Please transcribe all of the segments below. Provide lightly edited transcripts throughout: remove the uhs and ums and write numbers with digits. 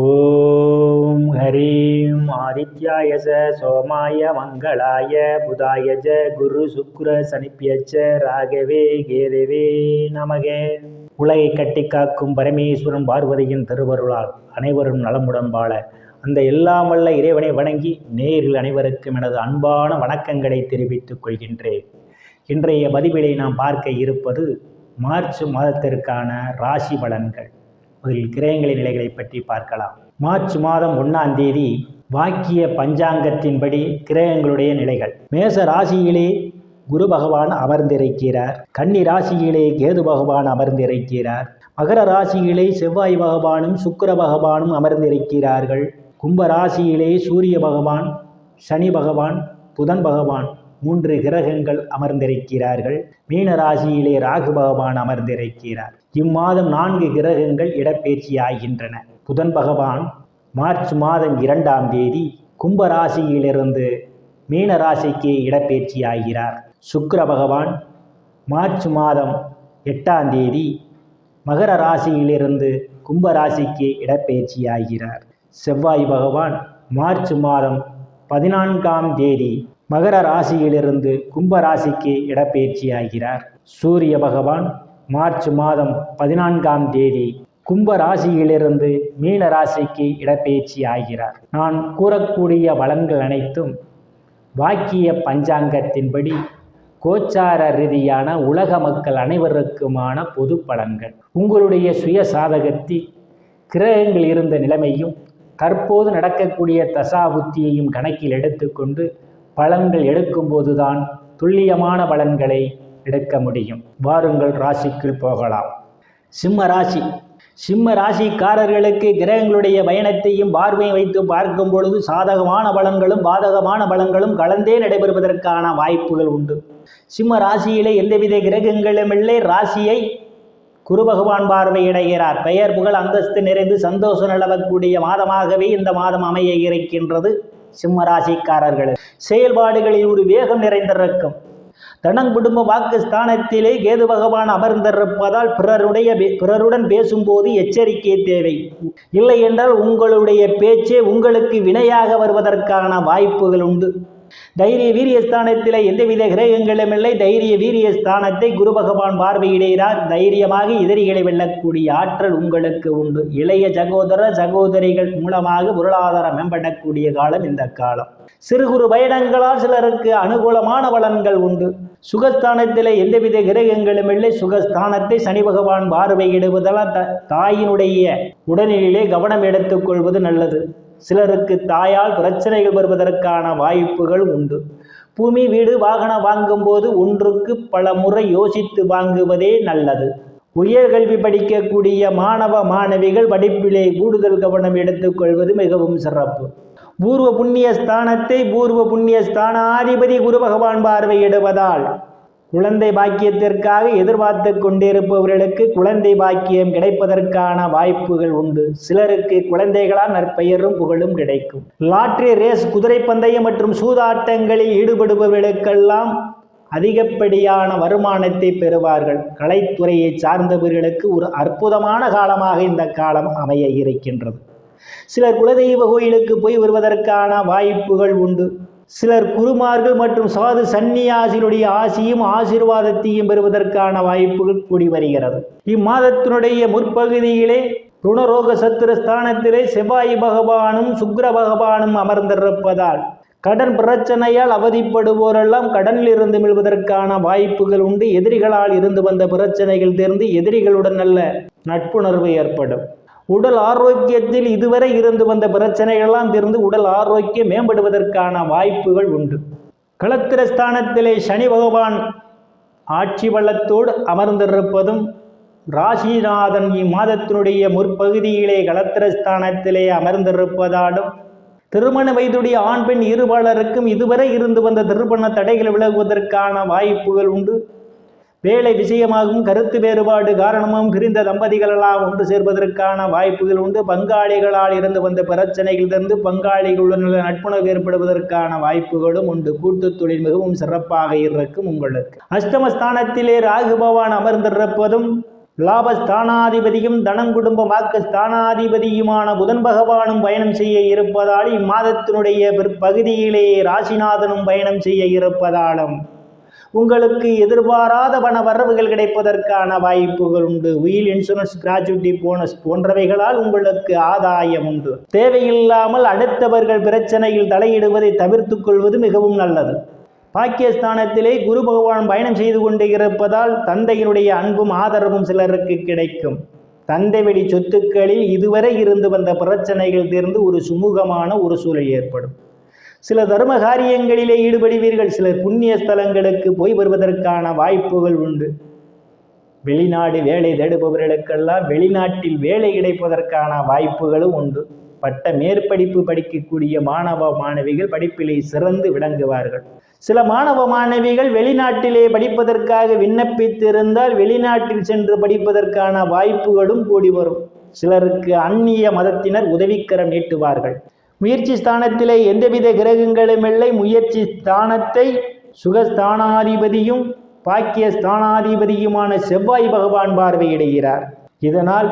ஓம் ஹரீம் ஆதித்யாய சோமாய மங்களாய புதாய குரு சுக்ர சனிப்பியச்ச ராகவே கேதவே நமகே. உலகை கட்டி காக்கும் பரமேஸ்வரன் பார்வதியின் திருவருளால் அனைவரும் நலமுடன் வாழ அந்த எல்லாம் வல்ல இறைவனை வணங்கி நேரில் அனைவருக்கும் எனது அன்பான வணக்கங்களை தெரிவித்துக் கொள்கின்றேன். இன்றைய பதிவிலை நாம் பார்க்க இருப்பது மார்ச் மாதத்திற்கான ராசி பலன்கள். முதலில் கிரகங்களின் நிலைகளை பற்றி பார்க்கலாம். மார்ச் மாதம் 1ஆம் தேதி வாக்கிய பஞ்சாங்கத்தின்படி கிரகங்களுடைய நிலைகள். மேச ராசியிலே குரு பகவான் அமர்ந்திருக்கிறார். கன்னி ராசியிலே கேது பகவான் அமர்ந்திருக்கிறார். மகர ராசியிலே செவ்வாய் பகவானும் சுக்கிர பகவானும் அமர்ந்திருக்கிறார்கள். கும்ப ராசியிலே சூரிய பகவான், சனி பகவான், புதன் பகவான் 3 கிரகங்கள் அமர்ந்திருக்கிறார்கள். மீன ராசியிலே ராகு பகவான் அமர்ந்திருக்கிறார். இம்மாதம் 4 கிரகங்கள் இடப்பெயர்ச்சி ஆகின்றன. புதன் பகவான் மார்ச் மாதம் 2ஆம் தேதி கும்ப ராசியிலிருந்து மீன ராசிக்கு இடப்பெயர்ச்சி ஆகிறார். சுக்கிர பகவான் மார்ச் மாதம் 8ஆம் தேதி மகர ராசியிலிருந்து கும்ப ராசிக்கு இடப்பெயர்ச்சி ஆகிறார். செவ்வாய் பகவான் மார்ச் மாதம் 14ஆம் தேதி மகர ராசியிலிருந்து கும்ப ராசிக்கு இடப்பெயர்ச்சி ஆகிறார். சூரிய பகவான் மார்ச் மாதம் 14ஆம் தேதி கும்ப ராசியிலிருந்து மீன ராசிக்கு இடப்பெயர்ச்சி ஆகிறார். நான் கூறக்கூடிய பலன்கள் அனைத்தும் வாக்கிய பஞ்சாங்கத்தின்படி கோச்சார ரீதியான உலக மக்கள் அனைவருக்குமான பொது பலன்கள். உங்களுடைய சுய சாதகத்தில் கிரகங்கள் இருந்த நிலைமையும் தற்போது நடக்கக்கூடிய தசாபுத்தியையும் கணக்கில் எடுத்துக்கொண்டு பலன்கள் எடுக்கும்போதுதான் துல்லியமான பலன்களை எடுக்க முடியும். வாருங்கள் ராசிக்குள் போகலாம். சிம்ம ராசி. சிம்ம ராசிக்காரர்களுக்கு கிரகங்களுடைய பயணத்தையும் பார்வையை வைத்து பார்க்கும் பொழுது சாதகமான பலன்களும் பாதகமான பலன்களும் கலந்தே நடைபெறுவதற்கான வாய்ப்புகள் உண்டு. சிம்ம ராசியிலே எந்தவித கிரகங்களும் இல்லை. ராசியை குரு பகவான் பார்வையிடுகிறார். பெயர் புகழ் அந்தஸ்து நிறைந்து சந்தோஷம் நிலவக்கூடிய மாதமாகவே இந்த மாதம் அமைய இருக்கின்றது. சிம்ம ராசிக்காரர்கள் செயல்பாடுகளில் ஒரு வேகம் நிறைந்திருக்கும். தனம் குடும்ப வாக்கு ஸ்தானத்திலே கேது பகவான் அமர்ந்திருப்பதால் பிறருடன் பேசும்போது எச்சரிக்கை தேவை. இல்லை என்றால் உங்களுடைய பேச்சே உங்களுக்கு வினையாக வருவதற்கான வாய்ப்புகள் உண்டு. தைரிய வீரிய ஸ்தானத்தில் எந்தவித கிரகங்களும் இல்லை. தைரிய வீரிய ஸ்தானத்தை குரு பகவான் பார்வையிடுகிறார். தைரியமாக எதிரிகளை வெல்லக்கூடிய ஆற்றல் உங்களுக்கு உண்டு. இளைய சகோதரிகள் மூலமாக பொருளாதாரம் மேம்படக்கூடிய காலம் இந்த காலம். சிறு குறு பயணங்களால் சிலருக்கு அனுகூலமான பலன்கள் உண்டு. சுகஸ்தானத்தில் எந்தவித கிரகங்களும் இல்லை. சுகஸ்தானத்தை சனி பகவான் பார்வையிடுவதால் தாயினுடைய உடல்நிலையிலே கவனம் எடுத்துக்கொள்வது நல்லது. சிலருக்கு தாயால் பிரச்சனைகள் வருவதற்கான வாய்ப்புகள் உண்டு. பூமி வீடு வாகனம் வாங்கும்போது ஒன்றுக்கு பல முறை யோசித்து வாங்குவதே நல்லது. உயர்கல்வி படிக்கக்கூடிய மாணவ மாணவிகள் படிப்பிலே கூடுதல் கவனம் எடுத்துக்கொள்வது மிகவும் சிறப்பு. பூர்வ புண்ணிய ஸ்தானத்தை பூர்வ புண்ணிய ஸ்தானாதிபதி குரு பகவான் பார்வையிடுவதால் குழந்தை பாக்கியத்திற்காக எதிர்பார்த்து கொண்டிருப்பவர்களுக்கு குழந்தை பாக்கியம் கிடைப்பதற்கான வாய்ப்புகள் உண்டு. சிலருக்கு குழந்தைகளால் நற்பெயரும் புகழும் கிடைக்கும். லாட்டரி ரேஸ், குதிரை பந்தயம் மற்றும் சூதாட்டங்களில் ஈடுபடுபவர்களுக்கெல்லாம் அதிகப்படியான வருமானத்தை பெறுவார்கள். கலைத்துறையை சார்ந்தவர்களுக்கு ஒரு அற்புதமான காலமாக இந்த காலம் அமைய இருக்கின்றது. சிலர் குலதெய்வ கோயிலுக்கு போய் வருவதற்கான வாய்ப்புகள் உண்டு. சிலர் குருமார்கள் மற்றும் சாது சந்நியாசிகளுடைய ஆசியும் ஆசீர்வாதத்தையும் பெறுவதற்கான வாய்ப்புகள் கூடி வருகிறது. இம்மாதத்தினுடைய முற்பகுதியிலே ருணரோக சத்துரு ஸ்தானத்திலே செவ்வாய் பகவானும் சுக்கிர பகவானும் அமர்ந்திருப்பதால் கடன் பிரச்சனையால் அவதிப்படுவோரெல்லாம் கடனில் இருந்து மீள்வதற்கான வாய்ப்புகள் உண்டு. எதிரிகளால் இருந்து வந்த பிரச்சனைகள் தீர்ந்து எதிரிகளுடன் நல்ல நட்புணர்வு ஏற்படும். உடல் ஆரோக்கியத்தில் இதுவரை இருந்து வந்த பிரச்சனைகளெல்லாம் தீர்ந்து உடல் ஆரோக்கியம் மேம்படுவதற்கான வாய்ப்புகள் உண்டு. களத்திரஸ்தானத்திலே சனி பகவான் ஆட்சி பலத்தோடு அமர்ந்திருப்பதும் ராசிநாதன் இம்மாதத்தினுடைய முற்பகுதியிலே களத்திரஸ்தானத்திலே அமர்ந்திருப்பதாலும் திருமண வயதுடைய ஆண் பெண் இருபாலருக்கும் இதுவரை இருந்து வந்த திருமண தடைகள் விலகுவதற்கான வாய்ப்புகள் உண்டு. வேலை விஷயமாகவும் கருத்து வேறுபாடு காரணமாகவும் பிரிந்த தம்பதிகளெல்லாம் ஒன்று சேர்வதற்கான வாய்ப்புகள் உண்டு. பங்காளிகளால் இருந்து வந்த பிரச்சனைகளிலிருந்து பங்காளிகளுடன் நட்புணர்வு ஏற்படுவதற்கான வாய்ப்புகளும் உண்டு. கூட்டு தொழில் மிகவும் சிறப்பாக இருக்கும் உங்களுக்கு. அஷ்டமஸ்தானத்திலே ராகு பகவான் அமர்ந்திருப்பதும் லாபஸ்தானாதிபதியும் தனம் குடும்ப வாக்கு ஸ்தானாதிபதியுமான புதன் பகவானும் பயணம் செய்ய இருப்பதால் இம்மாதத்தினுடைய பிற்பகுதியிலே ராசிநாதனும் பயணம் செய்ய இருப்பதாலும் உங்களுக்கு எதிர்பாராத பண வரவுகள் கிடைப்பதற்கான வாய்ப்புகள் உண்டு. உயில் இன்சூரன்ஸ், கிராஜுவிட்டி போனஸ் போன்றவைகளால் உங்களுக்கு ஆதாயம் உண்டு. தேவையில்லாமல் அடுத்தவர்கள் பிரச்சனையில் தலையிடுவதை தவிர்த்து கொள்வது மிகவும் நல்லது. பாக்கியஸ்தானத்திலே குரு பகவான் பயணம் செய்து கொண்டு இருப்பதால் தந்தையினுடைய அன்பும் ஆதரவும் சிலருக்கு கிடைக்கும். தந்தை வழி சொத்துக்களில் இதுவரை இருந்து வந்த பிரச்சனைகள் தீர்ந்து ஒரு சுமூகமான ஒரு சூழல் ஏற்படும். சில தர்ம காரியங்களிலே ஈடுபடுவீர்கள். சிலர் புண்ணிய ஸ்தலங்களுக்கு போய் வருவதற்கான வாய்ப்புகள் உண்டு. வெளிநாடு வேலை தேடுபவர்களுக்கெல்லாம் வெளிநாட்டில் வேலை கிடைப்பதற்கான வாய்ப்புகளும் உண்டு. பட்ட மேற்படிப்பு படிக்கக்கூடிய மாணவ மாணவிகள் படிப்பிலே சிறந்து விளங்குவார்கள். சில மாணவ மாணவிகள் வெளிநாட்டிலே படிப்பதற்காக விண்ணப்பித்திருந்தால் வெளிநாட்டில் சென்று படிப்பதற்கான வாய்ப்புகளும் கூடி வரும். சிலருக்கு அந்நிய மதத்தினர் உதவிக்கரம் நீட்டுவார்கள். முயற்சி ஸ்தானத்திலே எந்தவித கிரகங்களும் இல்லை. முயற்சி ஸ்தானத்தை சுகஸ்தானாதிபதியும் பாக்கிய ஸ்தானாதிபதியுமான செவ்வாய் பகவான் பார்வையிடுகிறார். இதனால்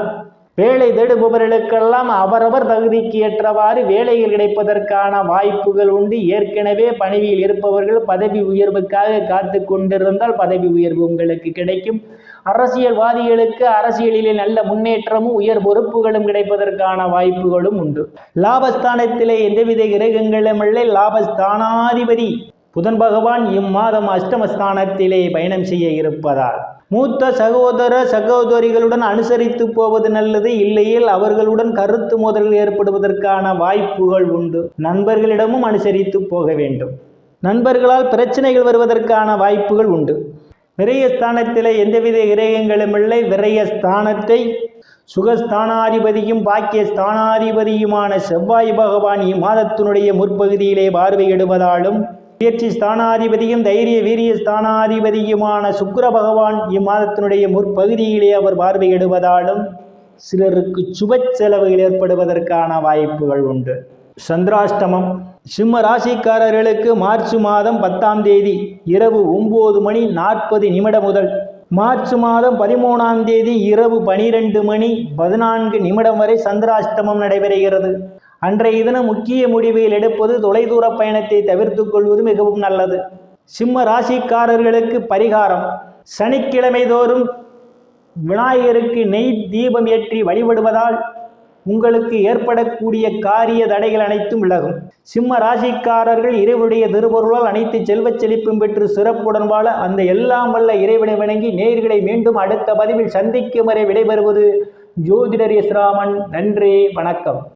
வேலை தேடுபவர்களுக்கெல்லாம் அவரவர் தகுதிக்கு ஏற்றவாறு வேலைகள் கிடைப்பதற்கான வாய்ப்புகள் உண்டு. ஏற்கனவே பணியில் இருப்பவர்கள் பதவி உயர்வுக்காக காத்து கொண்டிருந்தால் பதவி உயர்வு உங்களுக்கு கிடைக்கும். அரசியல்வாதிகளுக்கு அரசியலிலே நல்ல முன்னேற்றமும் உயர் பொறுப்புகளும் கிடைப்பதற்கான வாய்ப்புகளும் உண்டு. லாபஸ்தானத்திலே எந்தவித கிரகங்களும் இல்லை. லாபஸ்தானாதிபதி புதன் பகவான் இம்மாதம் அஷ்டமஸ்தானத்திலே பயணம் செய்ய இருப்பதால் மூத்த சகோதர சகோதரிகளுடன் அனுசரித்து போவது நல்லது. இல்லையில் அவர்களுடன் கருத்து மோதல் ஏற்படுவதற்கான வாய்ப்புகள் உண்டு. நண்பர்களிடமும் அனுசரித்து போக வேண்டும். நண்பர்களால் பிரச்சனைகள் வருவதற்கான வாய்ப்புகள் உண்டு. விரயஸ்தானத்திலே எந்தவித கிரகங்களும் இல்லை. விரயஸ்தானத்தை சுகஸ்தானாதிபதியும் பாக்கிய ஸ்தானாதிபதியுமான செவ்வாய் பகவான் இம்மாதத்தினுடைய முற்பகுதியிலே பார்வையிடுவதாலும் முயற்சி ஸ்தானாதிபதியும் தைரிய வீரிய ஸ்தானாதிபதியுமான சுக்கிர பகவான் இம்மாதத்தினுடைய முற்பகுதியிலே அவர் பார்வையிடுவதாலும் சிலருக்கு சுப செலவுகள் ஏற்படுவதற்கான வாய்ப்புகள் உண்டு. சந்திராஷ்டமம் சிம்ம ராசிக்காரர்களுக்கு மார்ச் மாதம் 10ஆம் தேதி இரவு 9:40 முதல் மார்ச் மாதம் 13ஆம் தேதி இரவு 12:14 வரை சந்திராஷ்டமம் நடைபெறுகிறது. அன்றைய தினம் முக்கிய முடிவுகள் எடுப்பது, தொலைதூர பயணத்தை தவிர்த்து கொள்வது மிகவும் நல்லது. சிம்ம ராசிக்காரர்களுக்கு பரிகாரம்: சனிக்கிழமை தோறும் விநாயகருக்கு நெய் தீபம் ஏற்றி வழிபடுவதால் உங்களுக்கு ஏற்படக்கூடிய காரிய தடைகள் அனைத்தும் விலகும். சிம்ம ராசிக்காரர்கள் இறைவனுடைய திருவருளால் அனைத்து செல்வச் செழிப்பும் பெற்று சிறப்புடன் வாழ அந்த எல்லாம் வல்ல இறைவனை வணங்கி நேயர்களை மீண்டும் அடுத்த பதிவில் சந்திக்கும் வரை விடைபெறுவது ஜோதிடர் எஸ் ராமன். நன்றி, வணக்கம்.